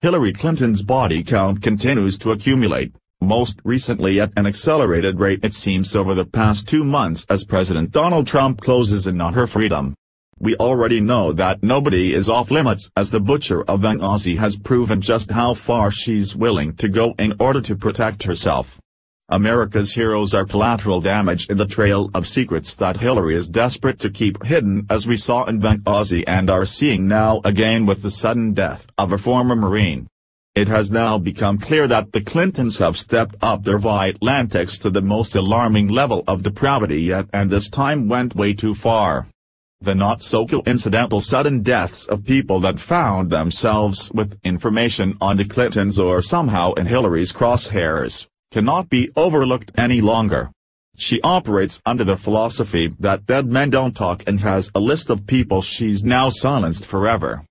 Hillary Clinton's body count continues to accumulate, most recently at an accelerated rate it seems over the past 2 months as President Donald Trump closes in on her freedom. We already know that nobody is off limits as the butcher of Benghazi has proven just how far she's willing to go in order to protect herself. America's heroes are collateral damage in the trail of secrets that Hillary is desperate to keep hidden, as we saw in Benghazi and are seeing now again with the sudden death of a former Marine. It has now become clear that the Clintons have stepped up their vital antics to the most alarming level of depravity yet, and this time went way too far. The not-so-coincidental sudden deaths of people that found themselves with information on the Clintons or somehow in Hillary's crosshairs cannot be overlooked any longer. She operates under the philosophy that dead men don't talk and has a list of people she's now silenced forever.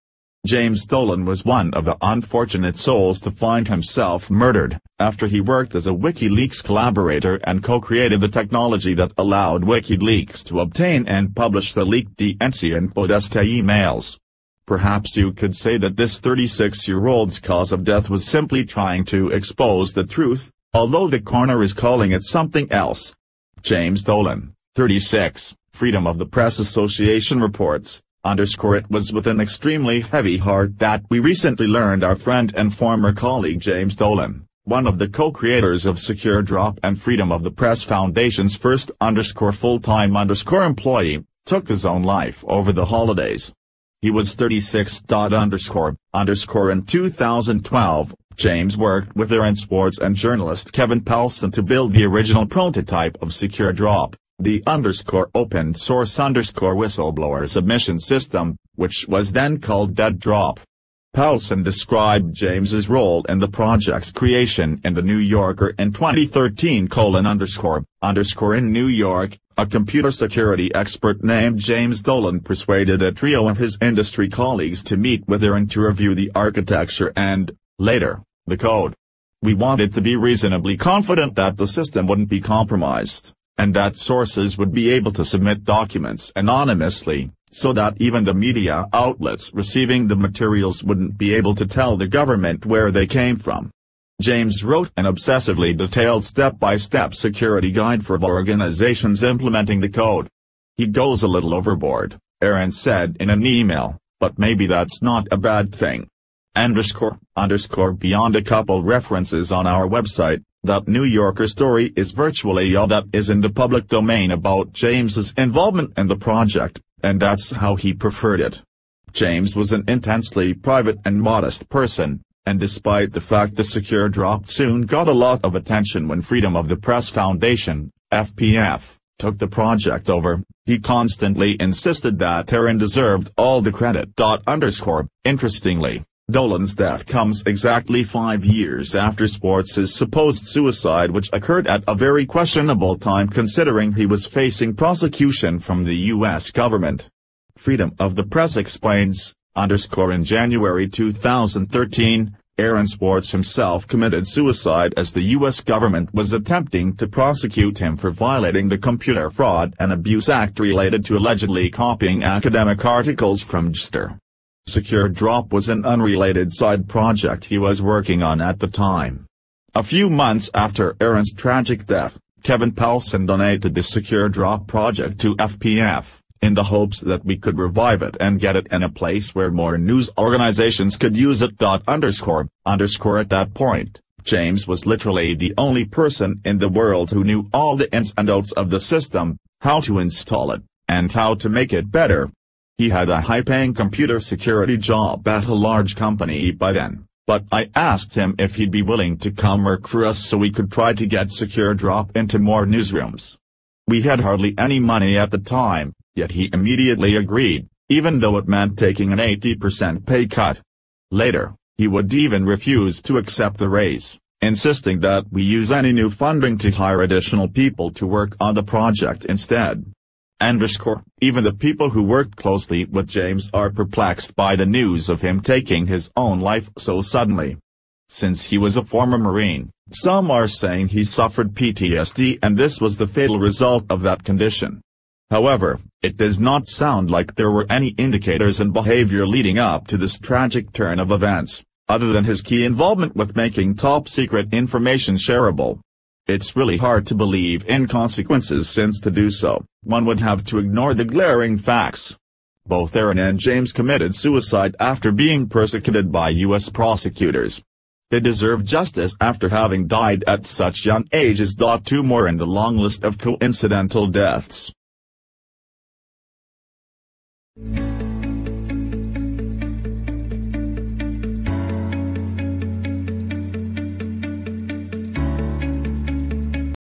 James Dolan was one of the unfortunate souls to find himself murdered, after he worked as a WikiLeaks collaborator and co-created the technology that allowed WikiLeaks to obtain and publish the leaked DNC and Podesta emails. Perhaps you could say that this 36-year-old's cause of death was simply trying to expose the truth, although the coroner is calling it something else. James Dolan, 36, Freedom of the Press Association reports. It was with an extremely heavy heart that we recently learned our friend and former colleague James Dolan, one of the co-creators of Secure Drop and Freedom of the Press Foundation's first full-time employee, took his own life over the holidays. He was 36. In 2012, James worked with Aaron Swartz and journalist Kevin Pelson to build the original prototype of Secure Drop, the open source whistleblower submission system, which was then called Dead Drop. Pelson described James's role in the project's creation in The New Yorker in 2013: In New York, a computer security expert named James Dolan persuaded a trio of his industry colleagues to meet with Aaron to review the architecture and, later, the code. We wanted to be reasonably confident that the system wouldn't be compromised, and that sources would be able to submit documents anonymously, so that even the media outlets receiving the materials wouldn't be able to tell the government where they came from. James wrote an obsessively detailed step-by-step security guide for organizations implementing the code. He goes a little overboard, Aaron said in an email, but maybe that's not a bad thing. Beyond a couple references on our website, that New Yorker story is virtually all that is in the public domain about James's involvement in the project, and that's how he preferred it. James was an intensely private and modest person, and despite the fact the Secure Drop soon got a lot of attention when Freedom of the Press Foundation, FPF, took the project over, he constantly insisted that Aaron deserved all the credit. Interestingly, Dolan's death comes exactly 5 years after Swartz's supposed suicide, which occurred at a very questionable time considering he was facing prosecution from the U.S. government. Freedom of the Press explains, in January 2013, Aaron Swartz himself committed suicide as the U.S. government was attempting to prosecute him for violating the Computer Fraud and Abuse Act related to allegedly copying academic articles from JSTOR. Secure Drop was an unrelated side project he was working on at the time. A few months after Aaron's tragic death, Kevin Pelson donated the Secure Drop project to FPF, in the hopes that we could revive it and get it in a place where more news organizations could use it. At that point, James was literally the only person in the world who knew all the ins and outs of the system, how to install it, and how to make it better. He had a high-paying computer security job at a large company by then, but I asked him if he'd be willing to come work for us so we could try to get Secure Drop into more newsrooms. We had hardly any money at the time, yet he immediately agreed, even though it meant taking an 80% pay cut. Later, he would even refuse to accept the raise, insisting that we use any new funding to hire additional people to work on the project instead. Even the people who worked closely with James are perplexed by the news of him taking his own life so suddenly. Since he was a former Marine, some are saying he suffered PTSD and this was the fatal result of that condition. However, it does not sound like there were any indicators and behavior leading up to this tragic turn of events. other than his key involvement with making top-secret information shareable. It's really hard to believe in consequences, since to do so, one would have to ignore the glaring facts. Both Aaron and James committed suicide after being persecuted by U.S. prosecutors. They deserve justice after having died at such young ages. Two more in the long list of coincidental deaths.